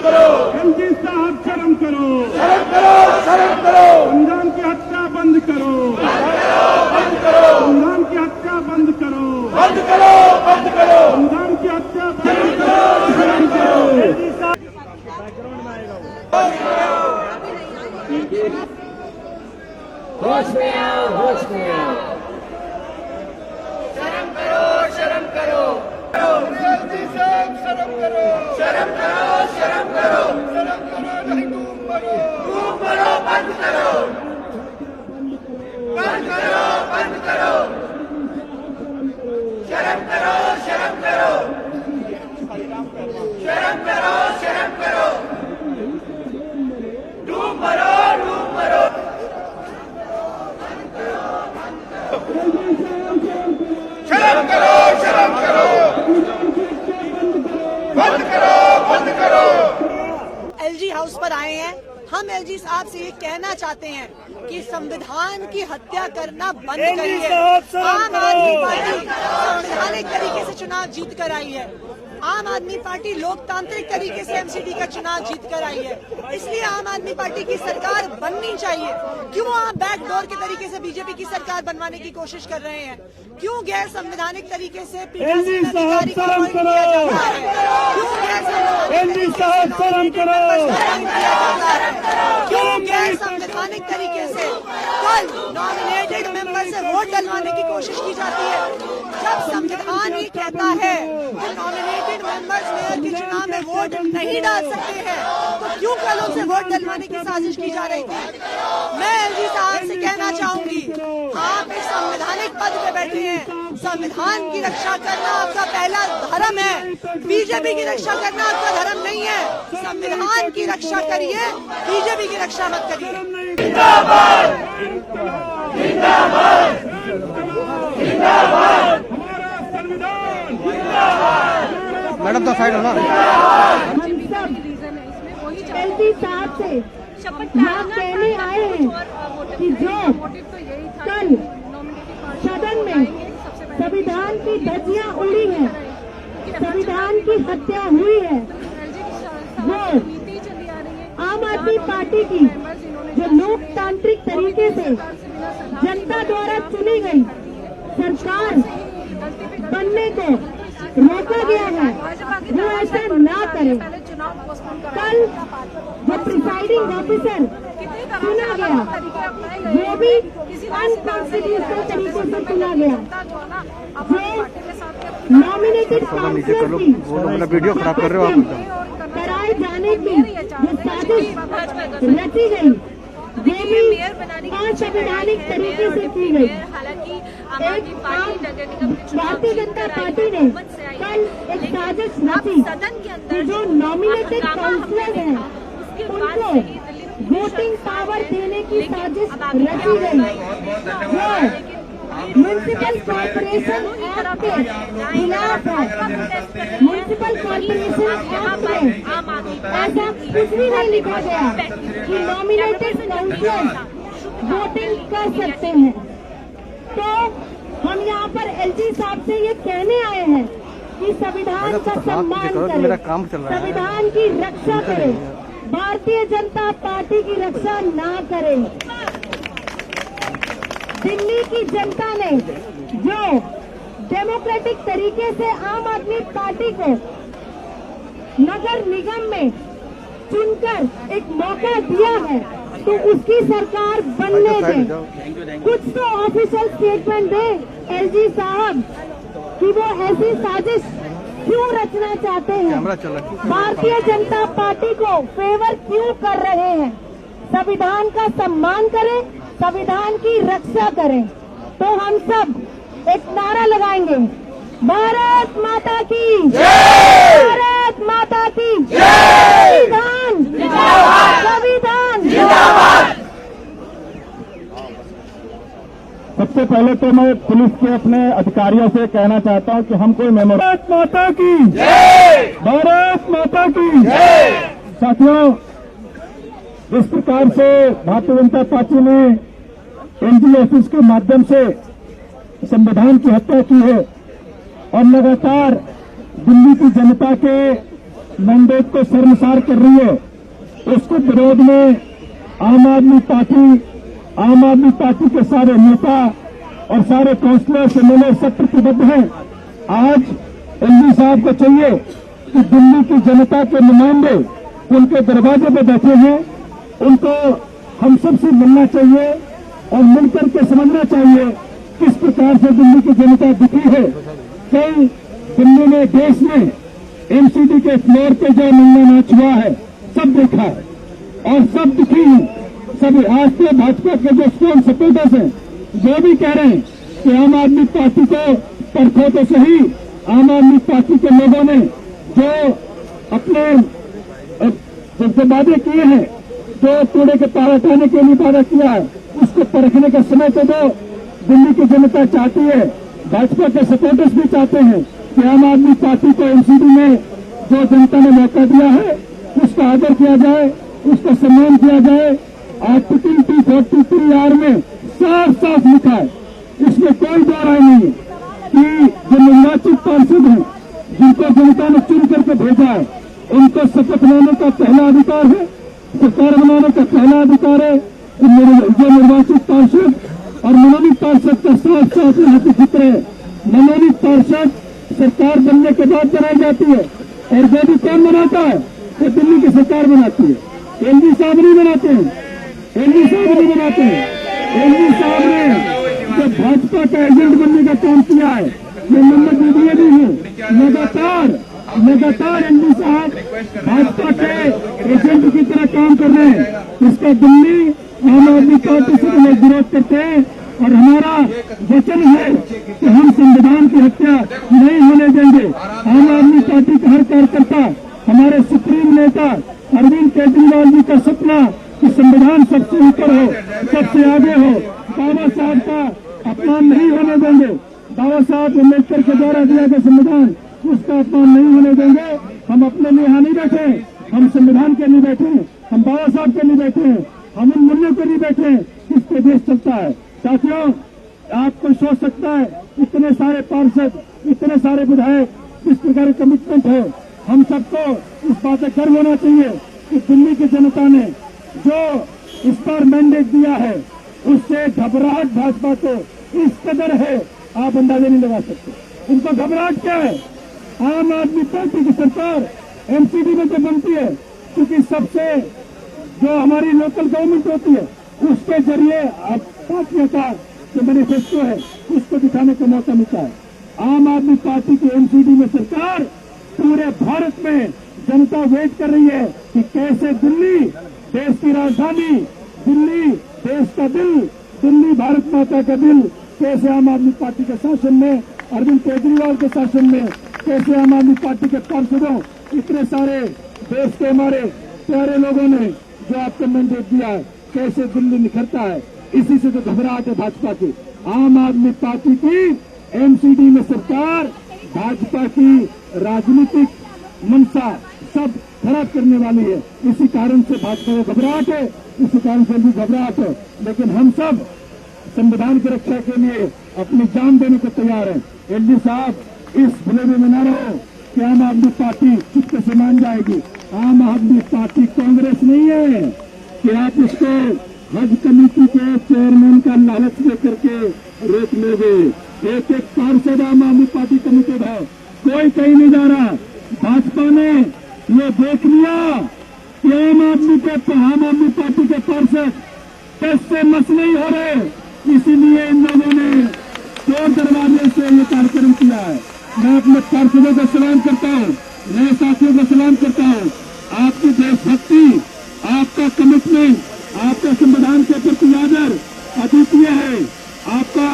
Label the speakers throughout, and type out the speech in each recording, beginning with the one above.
Speaker 1: करो।
Speaker 2: एलजी साहब शर्म करो,
Speaker 1: शर्म करो, शर्म करो।
Speaker 2: संविधान की हत्या बंद करो,
Speaker 1: बंद करो,
Speaker 2: संविधान की हत्या बंद करो,
Speaker 1: बंद करो, बंद करो।
Speaker 2: संविधान की हत्या बंद करो, शर्म करो।
Speaker 1: होश में आओ, होश में आओ। शर्म करो, शर्म करो। एलजी साहब शर्म करो, शर्म करो, शर्म करो। शर्म करो, नहीं डूब मरो, डूब मरो। बंद करो, बंद करो, बंद करो। शर्म करो, शर्म करो। शर्म करो, शर्म करो। डूब मरो, डूब मरो। शर्म करो, शर्म करो। बंद करो, बंद करो।
Speaker 3: एलजी हाउस पर आए हैं। हम एलजी साहब से ये कहना चाहते हैं कि संविधान की हत्या करना बंद करिए। आम आदमी पार्टी संवैधानिक तरीके से चुनाव जीत कर आई है। आम आदमी पार्टी लोकतांत्रिक तरीके से एमसीडी का चुनाव जीत कर आई है। इसलिए आम आदमी पार्टी की सरकार बननी चाहिए। क्यों आप बैकडोर के तरीके से बीजेपी की सरकार बनवाने की कोशिश कर रहे हैं? क्यों गैर संवैधानिक तरीके से पीठासीन अधिकारी को अपॉइंट किया जाता है? क्यों गैर संवैधानिक क्यों गैर संवैधानिक तरीके से कल नॉमिनेटेड मेंबर से वोट डलवाने की कोशिश की जाती है? जब संविधान ही कहता है कि नॉमिनेटेड मेंबर्स मेयर के चुनाव में वोट नहीं डाल सकते हैं, तो क्यों कल उनसे वोट डलवाने की साजिश की जा रही थी? मैं एलजी साहब से कहना चाहूंगी, आप इस संवैधानिक पद पे बैठे हैं। संविधान की रक्षा करना आपका पहला धर्म है। बीजेपी की रक्षा करना आपका धर्म नहीं है। संविधान की रक्षा करिए, बीजेपी की रक्षा मत करिए।
Speaker 1: जिंदाबाद, जिंदाबाद, जिंदाबाद।
Speaker 4: मैडम तो साइड हो ना।
Speaker 5: एलजी साहब से यहाँ कहने आए हैं कि जो कल सदन में संविधान की धज्जियां उड़ी हैं, संविधान की हत्या हुई है, वो आम आदमी पार्टी की जो लोकतांत्रिक तरीके से जनता द्वारा चुनी गई सरकार बनने को रोका गया है, वो ऐसा ना करे। कल जो प्रिसाइडिंग ऑफिसर चुना गया वो भी अनकॉन्स्टिट्यूशनल तरीके से चुना गया। जो नॉमिनेटेड काउंसिलर की
Speaker 4: वीडियो खराब कर रहे हो आप।
Speaker 5: कराए जाने की जो साजिश रची गई वो भी असंवैधानिक तरीके से की गई। भारतीय जनता पार्टी ने कल एक साजिश रची कि जो नॉमिनेटेड काउंसिलर हैं उनको वोटिंग पावर देने की साजिश रची गई। वो म्यूनिसिपल कॉर्पोरेशन एक्ट के खिलाफ है। म्यूनिसिपल कॉर्पोरेशन एक्ट में ऐसा कुछ भी नहीं लिखा गया कि नॉमिनेटेड काउंसिलर वोटिंग कर सकते हैं। तो हम यहाँ पर एलजी साहब से ये कहने आए हैं कि संविधान का सम्मान करें, संविधान की रक्षा करें, भारतीय जनता पार्टी की रक्षा ना करें। दिल्ली की जनता ने जो डेमोक्रेटिक तरीके से आम आदमी पार्टी को नगर निगम में चुनकर एक मौका दिया है, तो उसकी सरकार बनने दें। कुछ तो ऑफिशियल स्टेटमेंट दे एलजी साहब कि वो ऐसी साजिश क्यों रचना चाहते हैं, भारतीय जनता पार्टी को फेवर क्यों कर रहे हैं। संविधान का सम्मान करें, संविधान की रक्षा करें। तो हम सब एक नारा लगाएंगे, भारत माता की जय, भारत माता की जय, संविधान जिंदाबाद, संविधान जिंदाबाद।
Speaker 2: सबसे पहले तो मैं पुलिस के अपने अधिकारियों से कहना चाहता हूं कि हम कोई भारत माता की जय, भारत माता की जय। साथियों, इस प्रकार से भारतीय जनता पार्टी ने एलजी ऑफिस के माध्यम से संविधान की हत्या की है और लगातार दिल्ली की जनता के मैंडेट को शर्मसार कर रही है, उसके विरोध में आम आदमी पार्टी के सारे नेता और सारे काउंसिलर से मिले सब प्रतिबद्ध हैं। आज एलजी साहब को चाहिए कि दिल्ली की जनता के नुमाइंदे उनके दरवाजे पे बैठे हैं, उनको हम सबसे मिलना चाहिए और मिलकर के समझना चाहिए किस प्रकार से दिल्ली की जनता दुखी है। कई दिल्ली में, देश में एमसीडी के फ्लोर पे जो नंगा नाच हुआ है सब देखा है और सब दुखी हैं। सब आज से भाजपा के जो स्ट्रॉन्ग सपोर्टर्स हैं वो भी कह रहे हैं कि आम आदमी पार्टी को परखो तो सही। आम आदमी पार्टी के लोगों ने जो अपने जो वादे किए हैं, जो कूड़े के पार हटाने के लिए वादा किया है, उसको परखने का समय तो दो। दिल्ली की जनता चाहती है, भाजपा के सपोर्टर्स भी चाहते हैं कि आम आदमी पार्टी को एमसीडी में जो जनता ने मौका दिया है उसका आदर किया जाए, उसका सम्मान किया जाए। आर्टिकल 243R में साफ साफ लिखा है, इसमें कोई दो राय नहीं है कि जो निर्वाचित पार्षद हैं, जिनको जनता ने चुन करके भेजा है, उनको शपथ लेने का पहला अधिकार है, सरकार बनाने का पहला अधिकार है। जो निर्वाचित पार्षद और मनोनीत पार्षद का साफ साफ यहाँ पे जिक्र है। मनोनीत पार्षद सरकार बनने के बाद बनाई जाती है और जो भी कौन बनाता है वो दिल्ली की सरकार बनाती है। एलजी साहब नहीं बनाते हैं, एलजी साहब नहीं बनाते हैं। एलजी साहब ने जो भाजपा का एजेंट बनने का काम किया है, ये नंबर दीजिए भी है। लगातार एलजी साहब भाजपा के एजेंट की तरह काम कर रहे हैं। इसका दिल्ली आम आदमी पार्टी से लोग विरोध करते हैं और हमारा वचन है कि हम संविधान की हत्या नहीं होने देंगे। आम आदमी पार्टी का हर कार्यकर्ता, हमारे सुप्रीम नेता अरविंद केजरीवाल जी का सपना कि संविधान सबसे ऊपर हो, सबसे आगे हो, बाबा साहब का अपमान नहीं होने देंगे। बाबा साहब अम्बेडकर के द्वारा दिया गया संविधान, उसका अपमान नहीं होने देंगे। हम अपने लिए यहाँ नहीं बैठे, हम संविधान के लिए बैठे हैं, हम बाबा साहब के लिए बैठे हैं, हम उन मूल्यों के लिए बैठे हैं जिस पे देश चलता है। साथियों, आप कोई सोच सकता है इतने सारे पार्षद, इतने सारे विधायक, किस प्रकार की कमिटमेंट है। हम सबको इस बात का गर्व होना चाहिए कि दिल्ली की जनता ने जो इस पर मैंडेट दिया है उससे घबराहट भाजपा को इस कदर है, आप अंदाजा नहीं लगा सकते। उनको घबराहट क्या है? आम आदमी पार्टी की सरकार एमसीडी में तो बनती है क्योंकि सबसे जो हमारी लोकल गवर्नमेंट होती है उसके जरिए पार्टियों का जो मैनिफेस्टो है उसको दिखाने का मौका मिलता है। आम आदमी पार्टी की एमसीडी में सरकार पूरे भारत में जनता वेट कर रही है कि कैसे दिल्ली देश की राजधानी, दिल्ली देश का दिल, दिल्ली भारत माता का दिल, कैसे आम आदमी पार्टी के शासन में, अरविंद केजरीवाल के शासन में, कैसे आम आदमी पार्टी के पार्षदों, इतने सारे देश के हमारे प्यारे लोगों ने जो आपको मैंडेट दिया है, कैसे दिल्ली निखरता है। इसी से तो घबराहट है भाजपा की। आम आदमी पार्टी की एमसीडी में सरकार भाजपा की राजनीतिक मंशा सब खराब करने वाली है। इसी कारण से भाजपा को घबराहट है, इसी कारण से भी घबराहट है। लेकिन हम सब संविधान की रक्षा के लिए अपनी जान देने को तैयार हैं। एलजी साहब, इस भुलेवे में न रहो कि आम आदमी पार्टी चुपके से मान जाएगी। आम आदमी पार्टी कांग्रेस नहीं है कि आप इसको हज कमेटी के चेयरमैन का लालच लेकर के रोक लोगे। एक एक पार्षद आम आदमी पार्टी कमिटेड है, कोई कहीं नहीं जा रहा। भाजपा ने ये देख लिया कि आम आदमी पार्टी के पार्षद कैसे मस नहीं हो रहे, इसीलिए इन लोगों ने चोर दरवाजे से ये कार्यक्रम किया है। मैं अपने पार्षदों को सलाम करता हूँ, नए साथियों को सलाम करता हूँ। आपकी देशभक्ति, आपका कमिटमेंट, आपका संविधान के प्रति आदर अद्वितीय है। आपका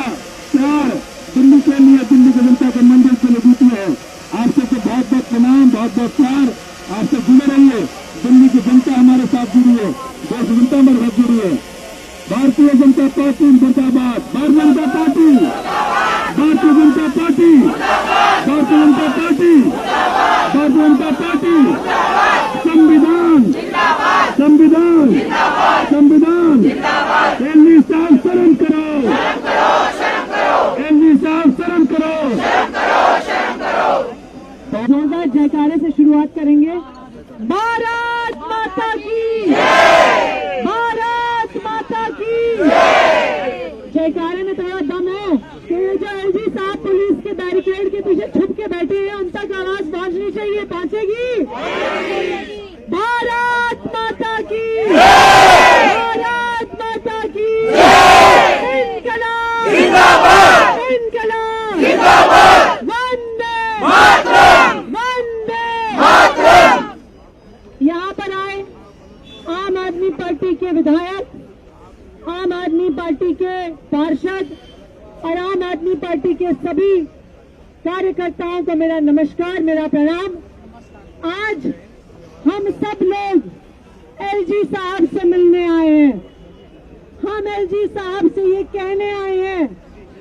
Speaker 2: प्यार दिल्ली के लिए, दिल्ली की जनता के मंदिर के लिए अद्वितीय है। आप सबको बहुत बहुत प्रणाम, बहुत बहुत प्यार। आपसे जुड़े रहिए। दिल्ली की जनता हमारे साथ जुड़ी है, देश जनता हमारे साथ जुड़ी है। भारतीय जनता पार्टी जिंदाबाद, Bharatiya Janata party, Bharatiya Janata party, Bharatiya Janata party, Bharatiya Janata party. संविधान, संविधान, संविधान। एलजी साहब शर्म करो, एलजी साहब शर्म करो।
Speaker 5: जोरदार जयकारे से शुरू शुरुआत करेंगे। भारत माता की, भारत माता की जयकारे में थोड़ा दम हो कि जो एलजी साहब पुलिस के बैरिकेड के पीछे छुप के बैठे हैं उन तक आवाज पहुंचनी चाहिए। पहुंचेगी? भारत माता की, भारत माता की, इनकलाब जिंदाबाद, इनकलाब जिंदाबाद, वंदे मातरम, वंदे मातरम। यहाँ पर आए आम आदमी पार्टी के विधायक, आम आदमी पार्टी के पार्षद और आम आदमी पार्टी के सभी कार्यकर्ताओं को मेरा नमस्कार, मेरा प्रणाम। आज हम सब लोग एलजी साहब से मिलने आए हैं। हम एलजी साहब से ये कहने आए हैं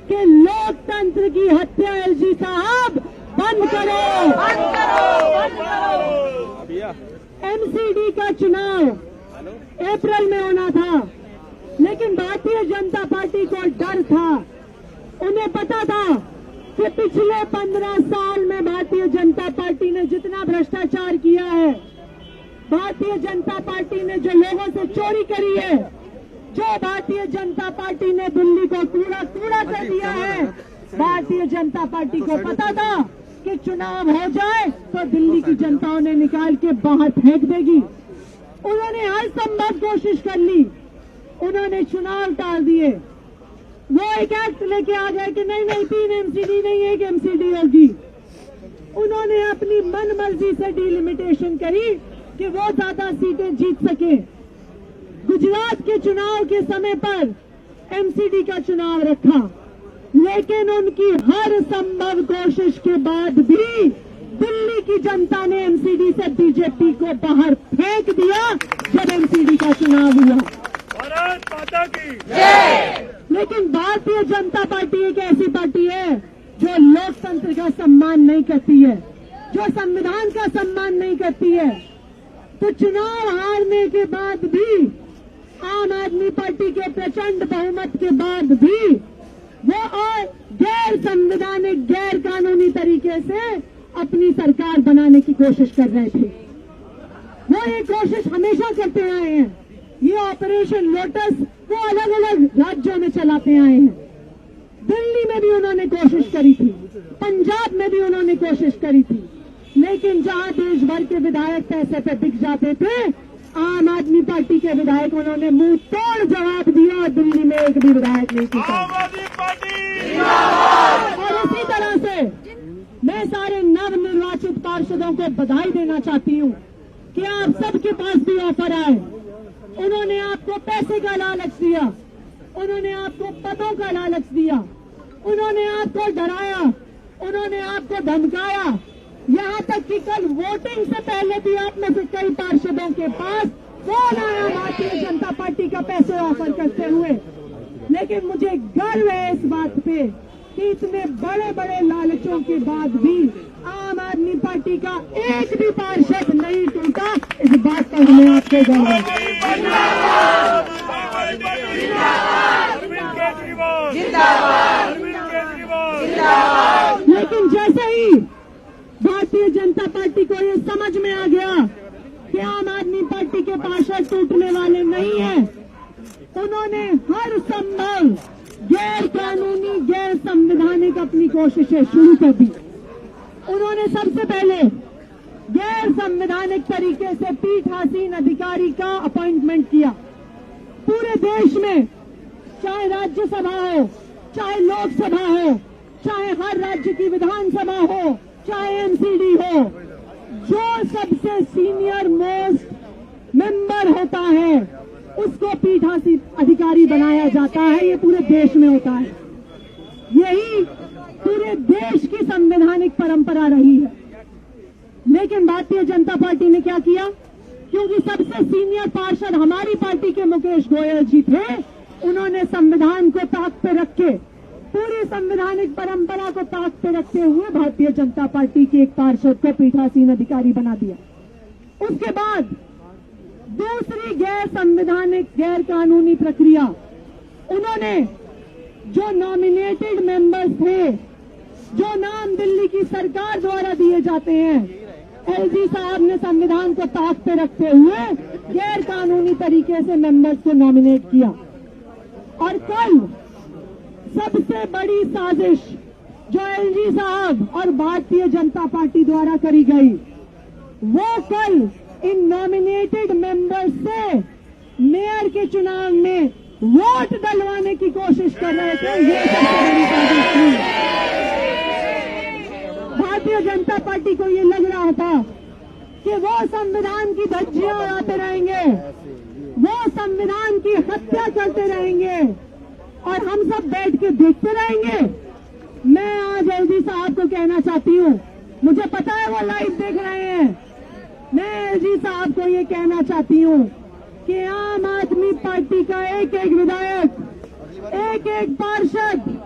Speaker 5: कि लोकतंत्र की हत्या एलजी साहब बंद करो, बंद करो, बंद करो। एमसीडी का चुनाव अप्रैल में होना था, लेकिन भारतीय जनता पार्टी को डर था। उन्हें पता था कि पिछले 15 साल में भारतीय जनता पार्टी ने जितना भ्रष्टाचार किया है, भारतीय जनता पार्टी ने जो लोगों से चोरी करी है, जो भारतीय जनता पार्टी ने दिल्ली को कूड़ा कूड़ा कर दिया है, भारतीय जनता पार्टी को पता था कि चुनाव हो जाए तो दिल्ली की जनता उन्हें निकाल के बाहर फेंक देगी। उन्होंने हर संभव कोशिश कर ली, उन्होंने चुनाव टाल दिए। वो एक एक्ट लेके आ गए कि नहीं नहीं 3 एमसीडी नहीं, 1 एमसीडी होगी। उन्होंने अपनी मन मर्जी से डिलिमिटेशन करी कि वो ज्यादा सीटें जीत सके। गुजरात के चुनाव के समय पर एमसीडी का चुनाव रखा, लेकिन उनकी हर संभव कोशिश के बाद भी दिल्ली की जनता ने एमसीडी से बीजेपी को बाहर फेंक दिया जब एमसीडी का चुनाव हुआ।
Speaker 2: भारत माता की।
Speaker 5: लेकिन भारतीय जनता पार्टी एक ऐसी पार्टी है जो लोकतंत्र का सम्मान नहीं करती है, जो संविधान का सम्मान नहीं करती है। तो चुनाव हारने के बाद भी, आम आदमी पार्टी के प्रचंड बहुमत के बाद भी वो और गैर संवैधानिक, गैर कानूनी तरीके से अपनी सरकार बनाने की कोशिश कर रहे थे। वो ये कोशिश हमेशा करते आए हैं। ये ऑपरेशन लोटस वो अलग अलग राज्यों में चलाते आए हैं। दिल्ली में भी उन्होंने कोशिश करी थी, पंजाब में भी उन्होंने कोशिश करी थी, लेकिन जहां देश भर के विधायक पैसे पे बिक जाते थे, आम आदमी पार्टी के विधायक उन्होंने मुंह तोड़ जवाब दिया और दिल्ली में एक भी विधायक नहीं जीता। और इसी तरह से मैं सारे नवनिर्वाचित पार्षदों को बधाई देना चाहती हूँ कि आप सबके पास भी ऑफर आए। उन्होंने आपको पैसे का लालच दिया, उन्होंने आपको पदों का लालच दिया, उन्होंने आपको डराया, उन्होंने आपको धमकाया। यहाँ तक कि कल वोटिंग से पहले भी आप में से कई पार्षदों के पास फोन आया भारतीय जनता पार्टी का पैसे ऑफर करते हुए। लेकिन मुझे गर्व है इस बात पे कि इतने बड़े बड़े लालचों के बाद भी आम आदमी पार्टी का एक भी पार्षद नहीं टूटा। इस बात पर हमें आपसे गर्व है। लेकिन जैसे ही भारतीय जनता पार्टी को ये समझ में आ गया कि आम आदमी पार्टी के पार्षद टूटने वाले नहीं हैं, उन्होंने हर संभव गैर कानूनी, गैर संवैधानिक अपनी कोशिशें शुरू कर दी। उन्होंने सबसे पहले गैर संवैधानिक तरीके से पीठासीन अधिकारी का अपॉइंटमेंट किया। पूरे देश में, चाहे राज्यसभा हो, चाहे लोकसभा हो, चाहे हर राज्य की विधानसभा हो, चाहे एमसीडी हो, जो सबसे सीनियर मोस्ट मेंबर होता है उसको पीठासीन अधिकारी बनाया जाता है। ये पूरे देश में होता है, यही पूरे देश की संवैधानिक परंपरा रही है। लेकिन भारतीय जनता पार्टी ने क्या किया? क्योंकि सबसे सीनियर पार्षद हमारी पार्टी के मुकेश गोयल जी थे, उन्होंने संविधान को ताक पे रख के, पूरी संवैधानिक परंपरा को ताक पे रखते हुए भारतीय जनता पार्टी के एक पार्षद को पीठासीन अधिकारी बना दिया। उसके बाद दूसरी गैर संवैधानिक, गैर कानूनी प्रक्रिया, उन्होंने जो नॉमिनेटेड मेंबर्स थे, जो नाम दिल्ली की सरकार द्वारा दिए जाते हैं, एलजी साहब ने संविधान को ताक पे रखते हुए गैर कानूनी तरीके से मेंबर्स को नॉमिनेट किया। और कल सबसे बड़ी साजिश जो एलजी साहब और भारतीय जनता पार्टी द्वारा करी गई, वो कल इन नॉमिनेटेड मेंबर्स से मेयर के चुनाव में वोट डलवाने की कोशिश कर रहे थे। ये सबसे बड़ी साजिश थी। भारतीय जनता पार्टी को ये लग रहा था कि वो संविधान की धज्जियां उड़ाते रहेंगे, वो संविधान की हत्या करते रहेंगे और हम सब बैठ के देखते रहेंगे। मैं आज एलजी साहब को कहना चाहती हूँ, मुझे पता है वो लाइव देख रहे हैं, मैं एलजी साहब को ये कहना चाहती हूँ कि आम आदमी पार्टी का एक एक विधायक, एक एक पार्षद,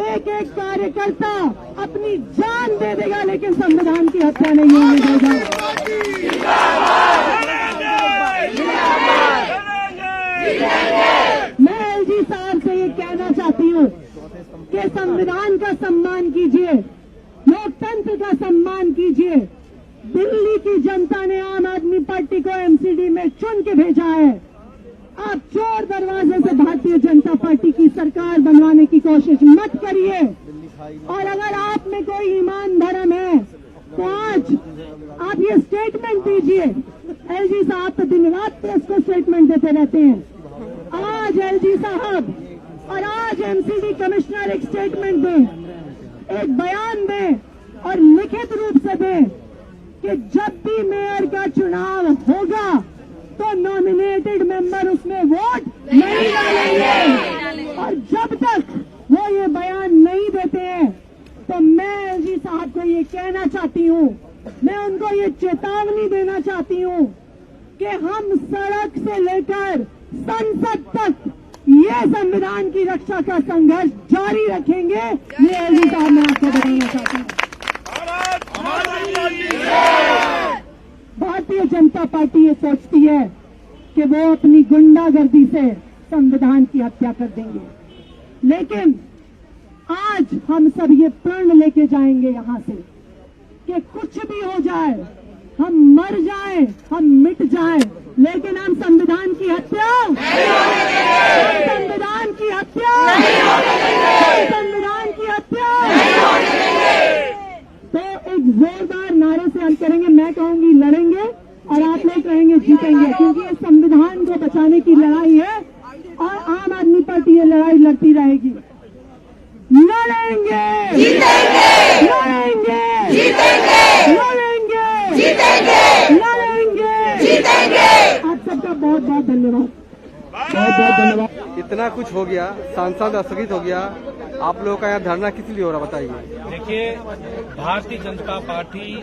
Speaker 5: एक एक कार्यकर्ता अपनी जान दे देगा, लेकिन संविधान की हत्या नहीं होने देगा। मैं एलजी साहब से ये कहना चाहती हूँ कि संविधान का सम्मान कीजिए, लोकतंत्र का सम्मान कीजिए। दिल्ली की जनता ने आम आदमी पार्टी को एमसीडी में चुन के भेजा है। आप चोर दरवाजे से भारतीय जनता पार्टी की सरकार बनवाने की कोशिश मत करिए। और अगर आप में कोई ईमान धर्म है तो आज आप ये स्टेटमेंट दीजिए। एलजी साहब तो दिन रात प्रेस को स्टेटमेंट देते रहते हैं। आज एलजी साहब और आज एमसीडी कमिश्नर एक स्टेटमेंट दें, एक बयान दें और लिखित रूप से दें कि जब भी मेयर का चुनाव होगा तो नॉमिनेटेड मेंबर उसमें वोट नहीं डालेंगे। और जब तक वो ये बयान नहीं देते हैं तो मैं एलजी साहब को ये कहना चाहती हूँ, मैं उनको ये चेतावनी देना चाहती हूँ कि हम सड़क से लेकर संसद तक ये संविधान की रक्षा का संघर्ष जारी रखेंगे। ये एलजी साहब मैं आपको बताना चाहती हूँ। भारतीय जनता पार्टी ये सोचती है कि वो अपनी गुंडागर्दी से संविधान की हत्या कर देंगे, लेकिन आज हम सब ये प्रण लेके जाएंगे यहां से कि कुछ भी हो जाए, हम मर जाएं, हम मिट जाएं, लेकिन हम संविधान की हत्या नहीं होने देंगे। संविधान की हत्या नहीं होने देंगे। संविधान की हत्या नहीं होने देंगे। तो एक जोरदार नारे से हम करेंगे। मैं कहूंगी लड़ेंगे और आप लोग कहेंगे जीतेंगे, क्योंकि ये संविधान को बचाने की लड़ाई है और आम आदमी पार्टी ये लड़ाई लड़ती रहेगी। लड़ेंगे, जीतेंगे, लड़ेंगे, जीतेंगे, लड़ेंगे, जीतेंगे, लड़ेंगे, जीतेंगे। आप सबका बहुत बहुत धन्यवाद।
Speaker 2: बहुत बहुत धन्यवाद।
Speaker 4: इतना कुछ हो गया, सांसद स्थगित हो गया, आप लोगों का यहाँ धरना किस लिए हो रहा बताइए।
Speaker 6: देखिए, भारतीय जनता पार्टी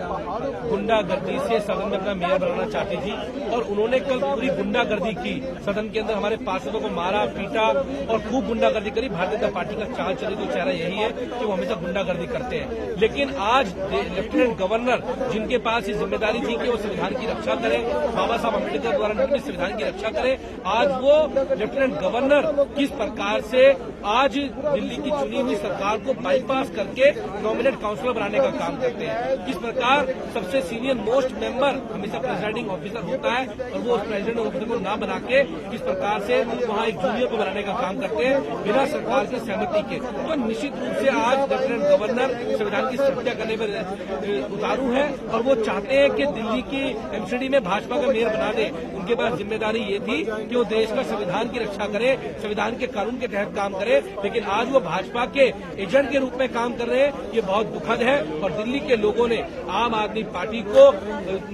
Speaker 6: गुंडागर्दी से सदन में अपना मेयर बनाना चाहती थी और उन्होंने कल पूरी गुंडागर्दी की। सदन के अंदर हमारे पार्षदों को मारा पीटा और खूब गुंडागर्दी करी। भारतीय जनता पार्टी का चाल चलित तो चेहरा यही है कि वो हमेशा गुंडागर्दी करते हैं। लेकिन आज लेफ्टिनेंट गवर्नर, जिनके पास ये जिम्मेदारी थी कि वो संविधान की रक्षा करें, बाबा साहब अम्बेडकर द्वारा निर्मित संविधान की रक्षा करें, आज वो लेफ्टिनेंट गवर्नर किस प्रकार से आज दिल्ली की चुनी हुई सरकार को बाईपास करके नॉमिनेट काउंसिलर बनाने का काम करते हैं। किस प्रकार सबसे सीनियर मोस्ट मेंबर हमेशा प्रेसिडिंग ऑफिसर होता है और वो उस प्रेसिडेंट ऑफिसर को ना बना के किस प्रकार से वहां एक जूनियर को बनाने का काम करते हैं बिना सरकार की सहमति के। तो निश्चित रूप से आज लेफ्टिनेंट गवर्नर संविधान की सुरक्षा करने में उतारू है और वो चाहते हैं कि दिल्ली की एमसीडी में भाजपा का मेयर बना दे। उनके पास जिम्मेदारी ये थी कि वो देश का संविधान की रक्षा करे, संविधान के कानून के तहत काम करे, लेकिन आज वो भाजपा के एजेंट के रूप में काम कर रहे हैं। ये बहुत दुखद है और दिल्ली के लोगों ने आम आदमी पार्टी को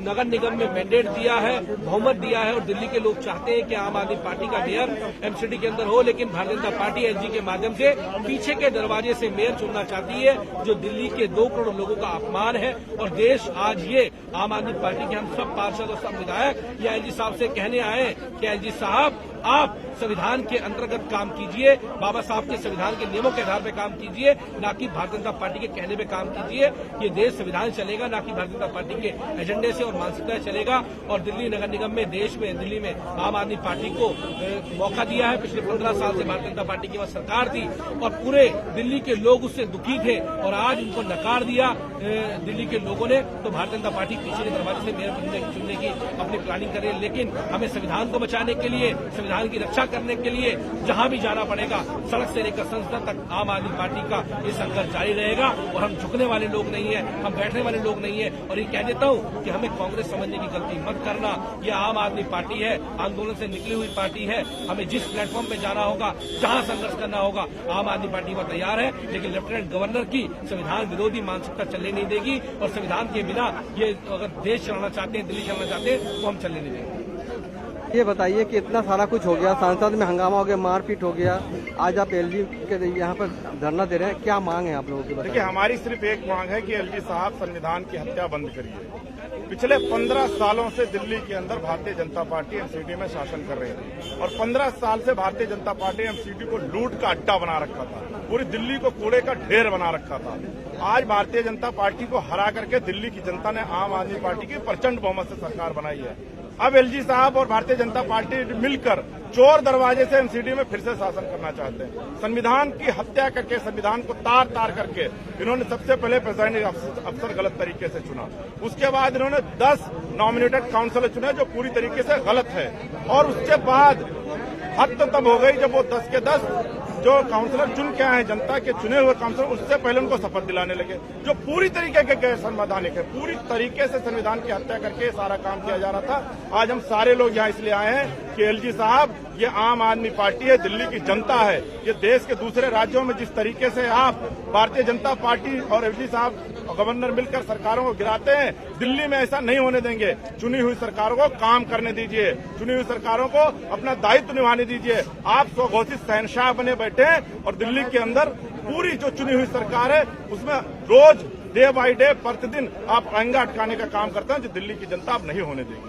Speaker 6: नगर निगम में मैंडेट दिया है, बहुमत दिया है और दिल्ली के लोग चाहते हैं कि आम आदमी पार्टी का मेयर एमसीडी के अंदर हो, लेकिन भारतीय जनता पार्टी एलजी के माध्यम से पीछे के दरवाजे से मेयर चुनना चाहती है, जो दिल्ली के 2 करोड़ लोगों का अपमान है। और देश आज ये आम आदमी पार्टी के हम सब पार्षद और सब विधायक या एलजी साहब से कहने आए कि एलजी साहब आप संविधान के अंतर्गत काम कीजिए, बाबा साहब के संविधान के नियमों के आधार पर काम कीजिए, ना कि भारतीय जनता पार्टी के कहने पे काम कीजिए। ये देश संविधान चलेगा, ना कि भारतीय जनता पार्टी के एजेंडे से और मानसिकता से चलेगा। और दिल्ली नगर निगम में, देश में, दिल्ली में आम आदमी पार्टी को मौका दिया है। पिछले 15 साल से भारतीय जनता पार्टी की वहां सरकार थी और पूरे दिल्ली के लोग उससे दुखी थे और आज उनको नकार दिया दिल्ली के लोगों ने। तो भारतीय जनता पार्टी पीछे दरवाजे से मेयर चुनने की अपनी प्लानिंग कर रही है। लेकिन हमें संविधान को बचाने के लिए, संविधान की रक्षा करने के लिए जहां भी जाना पड़ेगा, सड़क से लेकर संसद तक आम आदमी पार्टी का ये संघर्ष जारी रहेगा। और हम झुकने वाले लोग नहीं है, हम बैठने वाले लोग नहीं है। और ये कह देता हूं कि हमें कांग्रेस समझने की गलती मत करना। ये आम आदमी पार्टी है, आंदोलन से निकली हुई पार्टी है। हमें जिस प्लेटफॉर्म पे जाना होगा, जहां संघर्ष करना होगा, आम आदमी पार्टी वह तैयार है। लेकिन लेफ्टिनेंट गवर्नर की संविधान विरोधी मानसिकता चलने नहीं देगी। और संविधान के बिना ये अगर देश चलाना चाहते हैं, दिल्ली चलाना चाहते हैं, तो हम चलने नहीं देंगे।
Speaker 4: ये बताइए कि इतना सारा कुछ हो गया, संसद में हंगामा हो गया, मारपीट हो गया, आज आप एलजी के यहाँ पर धरना दे रहे हैं, क्या मांग है आप लोगों की?
Speaker 7: देखिए, हमारी सिर्फ एक मांग है कि एलजी साहब संविधान की हत्या बंद करिए। पिछले 15 सालों से दिल्ली के अंदर भारतीय जनता पार्टी एमसीडी में शासन कर रही थी और 15 साल से भारतीय जनता पार्टी एमसीडी को लूट का अड्डा बना रखा था, पूरी दिल्ली को कूड़े का ढेर बना रखा था। आज भारतीय जनता पार्टी को हरा करके दिल्ली की जनता ने आम आदमी पार्टी की प्रचंड बहुमत से सरकार बनाई है। अब एलजी साहब और भारतीय जनता पार्टी मिलकर चोर दरवाजे से एमसीडी में फिर से शासन करना चाहते हैं। संविधान की हत्या करके, संविधान को तार तार करके इन्होंने सबसे पहले प्रेसिडेंट अफसर गलत तरीके से चुना। उसके बाद इन्होंने 10 नॉमिनेटेड काउंसिलर चुने जो पूरी तरीके से गलत है। और उसके बाद हद तो तब हो गई जब वो 10 के 10 जो काउंसिलर चुन के आए हैं, जनता के चुने हुए काउंसिलर, उससे पहले उनको शपथ दिलाने लगे, जो पूरी तरीके के गैर संवैधानिक है। पूरी तरीके से संविधान की हत्या करके सारा काम किया जा रहा था। आज हम सारे लोग यहाँ इसलिए आए हैं कि एलजी साहब, ये आम आदमी पार्टी है, दिल्ली की जनता है। ये देश के दूसरे राज्यों में जिस तरीके से आप भारतीय जनता पार्टी और एलजी साहब गवर्नर मिलकर सरकारों को गिराते हैं, दिल्ली में ऐसा नहीं होने देंगे। चुनी हुई सरकारों को काम करने दीजिए, चुनी हुई सरकारों को अपना दायित्व निभाने दीजिए। आप स्वघोषित शहंशाह बने बैठे हैं और दिल्ली के अंदर पूरी जो चुनी हुई सरकार है उसमें रोज डे बाय डे प्रतिदिन आप अंगा अटकाने का काम करते हैं, जो दिल्ली की जनता अब नहीं होने देगी।